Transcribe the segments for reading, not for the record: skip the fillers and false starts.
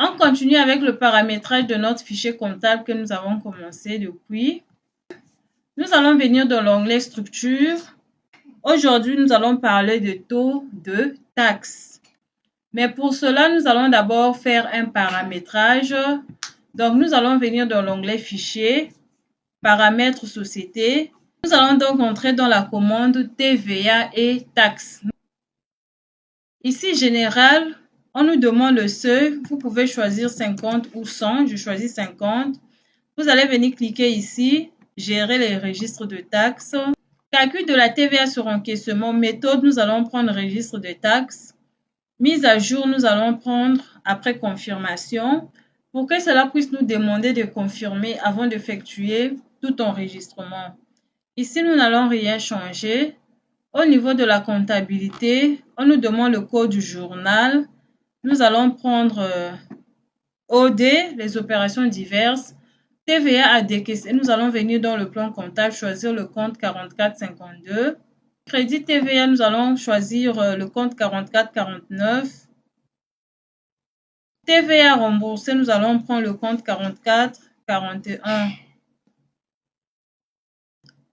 On continue avec le paramétrage de notre fichier comptable que nous avons commencé depuis. Nous allons venir dans l'onglet Structure. Aujourd'hui, nous allons parler de taux de taxes. Mais pour cela, nous allons d'abord faire un paramétrage. Donc, nous allons venir dans l'onglet Fichier, Paramètres Société. Nous allons donc entrer dans la commande TVA et taxes. Ici, Général, on nous demande le seuil. Vous pouvez choisir 50 ou 100. Je choisis 50. Vous allez venir cliquer ici, Gérer les registres de taxes. Calcul de la TVA sur encaissement. Méthode, nous allons prendre registre de taxes. Mise à jour, nous allons prendre après confirmation. Pour que cela puisse nous demander de confirmer avant d'effectuer tout enregistrement. Ici, nous n'allons rien changer. Au niveau de la comptabilité, on nous demande le code du journal. Nous allons prendre OD, les opérations diverses. TVA à décaisser. Nous allons venir dans le plan comptable, choisir le compte 4452. Crédit TVA, nous allons choisir le compte 4449. TVA remboursé, nous allons prendre le compte 4441.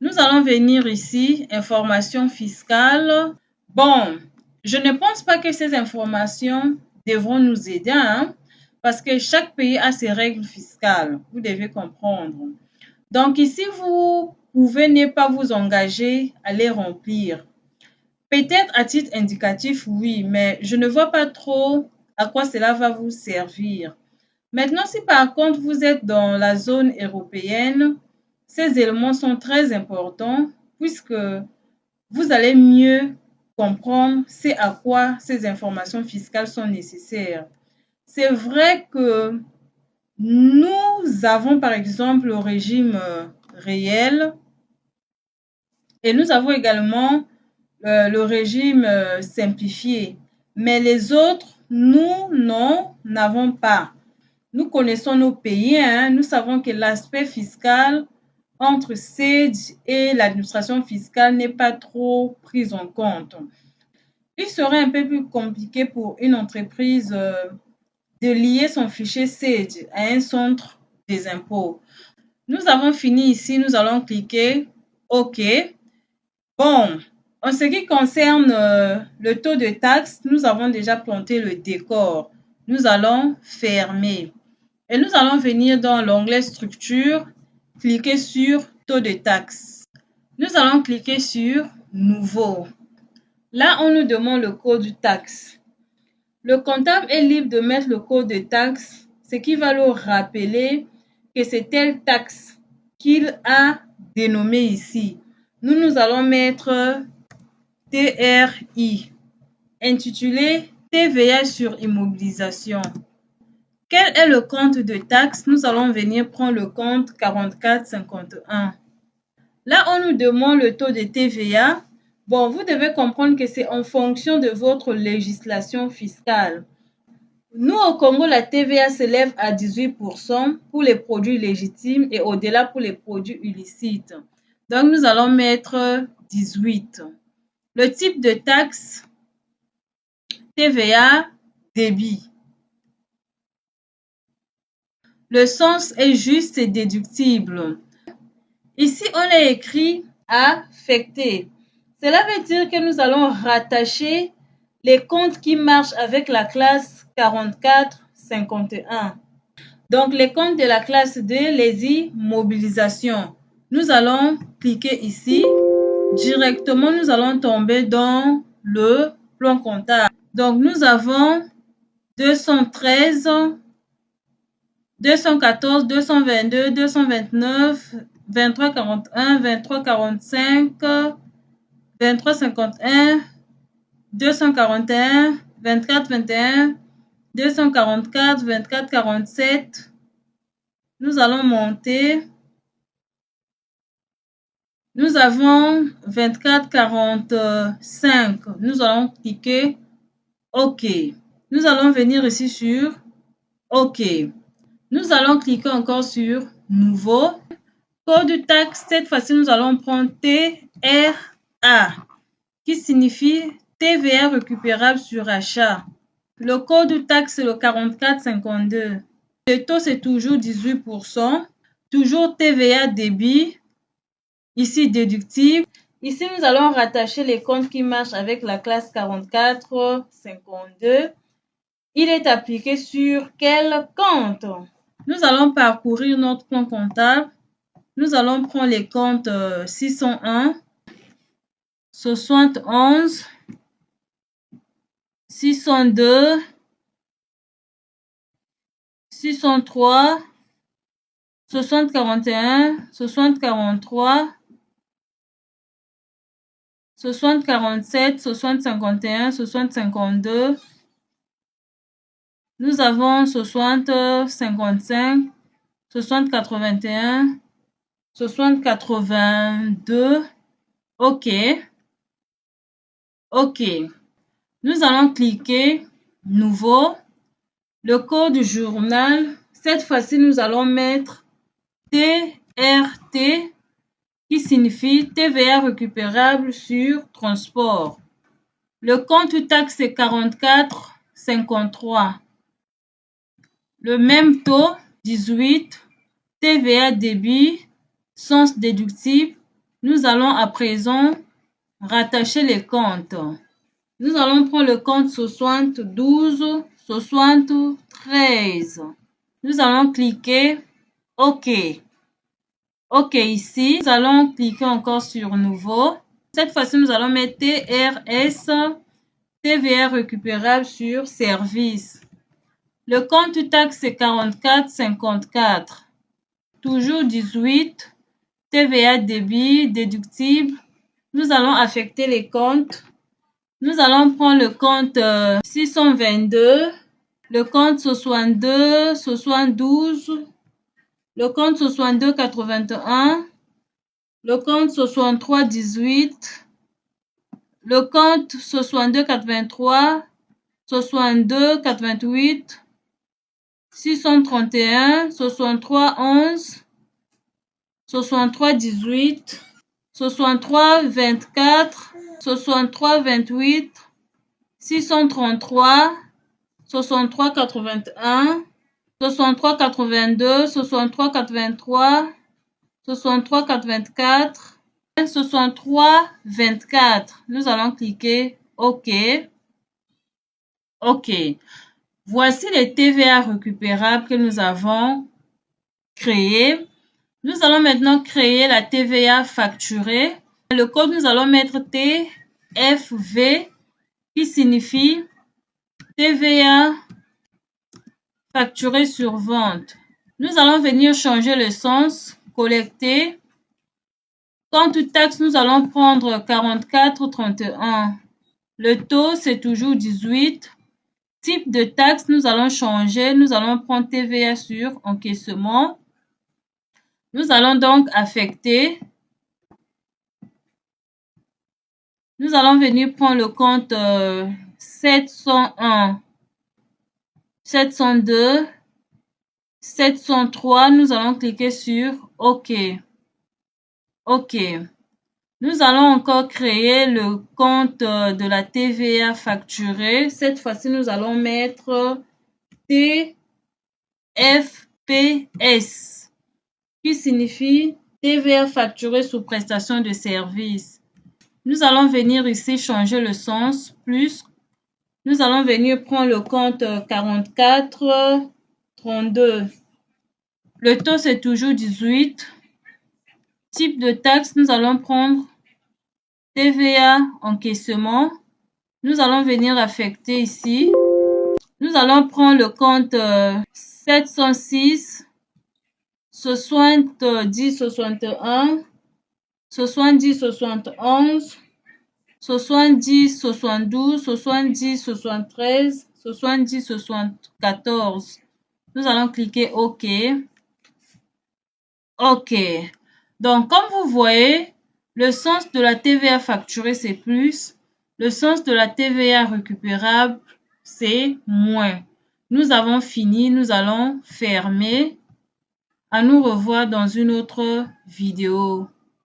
Nous allons venir ici, information fiscale. Bon, je ne pense pas que ces informations devront nous aider, parce que chaque pays a ses règles fiscales. Vous devez comprendre. Donc ici, vous pouvez ne pas vous engager à les remplir. Peut-être à titre indicatif, oui, mais je ne vois pas trop à quoi cela va vous servir. Maintenant, si par contre vous êtes dans la zone européenne, ces éléments sont très importants puisque vous allez mieux comprendre c'est à quoi ces informations fiscales sont nécessaires. C'est vrai que nous avons par exemple le régime réel et nous avons également le régime simplifié. Mais les autres, nous n'avons pas. Nous connaissons nos pays, nous savons que l'aspect fiscal entre CEDG et l'administration fiscale n'est pas trop pris en compte. Il serait un peu plus compliqué pour une entreprise de lier son fichier CEDG à un centre des impôts. Nous avons fini ici, nous allons cliquer OK. Bon, en ce qui concerne le taux de taxe, nous avons déjà planté le décor. Nous allons fermer. Et nous allons venir dans l'onglet Structure, cliquer sur Taux de taxe. Nous allons cliquer sur Nouveau. Là, on nous demande le code de taxe. Le comptable est libre de mettre le code de taxe, ce qui va le rappeler que c'est telle taxe qu'il a dénommée ici. Nous allons mettre TRI, intitulé TVA sur immobilisation. Quel est le compte de taxe? Nous allons venir prendre le compte 4451. Là, on nous demande le taux de TVA. Bon, vous devez comprendre que c'est en fonction de votre législation fiscale. Nous, au Congo, la TVA s'élève à 18% pour les produits légitimes et au-delà pour les produits illicites. Donc, nous allons mettre 18. Le type de taxe, TVA, débit. Le sens est juste et déductible. Ici, on a écrit affecté. Cela veut dire que nous allons rattacher les comptes qui marchent avec la classe 4451. Donc, les comptes de la classe 2, les immobilisations. Nous allons cliquer ici. Directement, nous allons tomber dans le plan comptable. Donc, nous avons 213, 214, 222, 229, 2341, 2345, 2351, 241, 2421, 244, 2447. Nous allons monter. Nous avons 2445. Nous allons cliquer OK. Nous allons venir ici sur OK. Nous allons cliquer encore sur Nouveau. Code de taxe, cette fois-ci, nous allons prendre TRA, qui signifie TVA récupérable sur achat. Le code taxe, c'est le 4452. Le taux, c'est toujours 18%. Toujours TVA débit. Ici, déductible. Ici, nous allons rattacher les comptes qui marchent avec la classe 4452. Il est appliqué sur quel compte? Nous allons parcourir notre plan comptable. Nous allons prendre les comptes 601, 71, 602, 603, 6041, 6043, 6047, 6051, 6052. Nous avons 6055, 6081, 6082. OK. OK. Nous allons cliquer Nouveau. Le code journal. Cette fois-ci, nous allons mettre TRT qui signifie TVA récupérable sur transport. Le compte taxe est 44,53. Le même taux, 18. TVA débit, sens déductible. Nous allons à présent rattacher les comptes. Nous allons prendre le compte 72, 73. Nous allons cliquer OK. OK ici. Nous allons cliquer encore sur Nouveau. Cette fois-ci, nous allons mettre TRS, TVA récupérable sur service. Le compte taxe est 44,54. Toujours 18. TVA débit, déductible. Nous allons affecter les comptes. Nous allons prendre le compte 622, le compte 62, 72, le compte 62, 81, le compte 63, 18, le compte 62, 83, 62, 88, 631, 63, 11, 63, 18, 63, 24, 63, 28, 633, 63, 81, 63, 82, 63, 83, 63, 84, 63, 24. Nous allons cliquer OK. OK. Voici les TVA récupérables que nous avons créés. Nous allons maintenant créer la TVA facturée. Le code, nous allons mettre TFV qui signifie TVA facturée sur vente. Nous allons venir changer le sens, collecter. Compte taxe, nous allons prendre 44,31. Le taux, c'est toujours 18. Type de taxe, nous allons changer. Nous allons prendre TVA sur encaissement. Nous allons donc affecter. Nous allons venir prendre le compte 701, 702, 703. Nous allons cliquer sur OK. OK. Nous allons encore créer le compte de la TVA facturée. Cette fois-ci, nous allons mettre TFPS qui signifie TVA facturée sous prestation de service. Nous allons venir ici changer le sens, plus. Nous allons venir prendre le compte 44,32. Le taux, c'est toujours 18. Type de taxe, nous allons prendre TVA encaissement. Nous allons venir affecter ici. Nous allons prendre le compte 706, 70, 61, 70, 71, 70, 72, 70, 73, 70, 74. Nous allons cliquer OK. OK. Donc, comme vous voyez, le sens de la TVA facturée, c'est plus. Le sens de la TVA récupérable, c'est moins. Nous avons fini. Nous allons fermer. À nous revoir dans une autre vidéo.